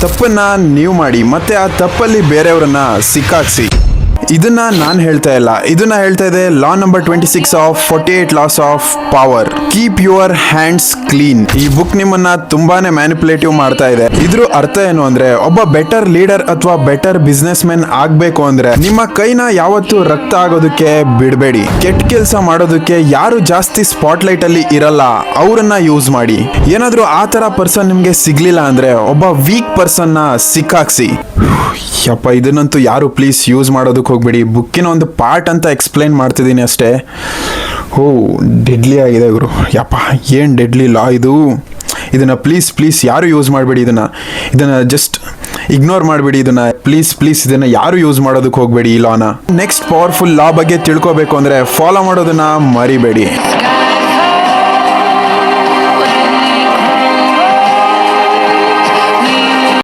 ತಪ್ಪನ್ನ ನೀವು ಮಾಡಿ ಮತ್ತೆ ಆ ತಪ್ಪಲ್ಲಿ ಬೇರೆಯವರನ್ನ ಸಿಕ್ಕಾಕ್ಸಿ. ಇದನ್ನ ನಾನು ಹೇಳ್ತಾ ಇಲ್ಲ, ಇದನ್ನ ಹೇಳ್ತಾ ಇದೆ law number 26 of 48 laws of power. Keep your hands clean. ಈ ಬುಕ್ ನಿಮ್ಮನ್ನ ತುಂಬಾನೇ ಮ್ಯಾನಿಪುಲೇಟಿವ್ ಮಾಡ್ತಾ ಇದೆ. ಇದ್ರ ಅರ್ಥ ಏನು ಅಂದ್ರೆ, ಒಬ್ಬ ಬೆಟರ್ ಲೀಡರ್ ಅಥವಾ ಬೆಟರ್ ಬಿಸ್ನೆಸ್ ಮ್ಯಾನ್ ಆಗ್ಬೇಕು ಅಂದ್ರೆ ನಿಮ್ಮ ಕೈನ ಯಾವತ್ತೂ ರಕ್ತ ಆಗೋದಕ್ಕೆ ಬಿಡಬೇಡಿ. ಕೆಟ್ಟ ಕೆಲಸ ಮಾಡೋದಕ್ಕೆ ಯಾರು ಜಾಸ್ತಿ ಸ್ಪಾಟ್ ಲೈಟ್ ಅಲ್ಲಿ ಇರಲ್ಲ ಅವರನ್ನ ಯೂಸ್ ಮಾಡಿ. ಏನಾದ್ರೂ ಆ ತರ ಪರ್ಸನ್ ನಿಮ್ಗೆ ಸಿಗ್ಲಿಲ್ಲ ಅಂದ್ರೆ ಒಬ್ಬ ವೀಕ್ ಪರ್ಸನ್ ನ ಸಿಕ್ಕಾಕ್ಸಿ. ಯಪ್ಪ, ಇದನ್ನಂತೂ ಯಾರು ಪ್ಲೀಸ್ ಯೂಸ್ ಮಾಡೋದಕ್ಕೆ ಹೋಗ್ಬೇಡಿ. ಬುಕ್ಕಿನ ಒಂದು ಪಾರ್ಟ್ ಅಂತ ಎಕ್ಸ್ಪ್ಲೈನ್ ಮಾಡ್ತಿದ್ದೀನಿ ಅಷ್ಟೇ. ಓ, ಡೆಡ್ಲಿ ಆಗಿದೆ ಗುರು. ಯಪ್ಪ, ಏನು ಡೆಡ್ಲಿ ಲಾ ಇದು. ಇದನ್ನು ಪ್ಲೀಸ್ ಯಾರು ಯೂಸ್ ಮಾಡಬೇಡಿ. ಇದನ್ನು ಜಸ್ಟ್ ಇಗ್ನೋರ್ ಮಾಡಬೇಡಿ. ಇದನ್ನು ಪ್ಲೀಸ್ ಇದನ್ನು ಯಾರು ಯೂಸ್ ಮಾಡೋದಕ್ಕೆ ಹೋಗಬೇಡಿ ಈ ಲಾನ. ನೆಕ್ಸ್ಟ್ ಪವರ್ಫುಲ್ ಲಾ ಬಗ್ಗೆ ತಿಳ್ಕೊಬೇಕು ಅಂದರೆ ಫಾಲೋ ಮಾಡೋದನ್ನು ಮರಿಬೇಡಿ.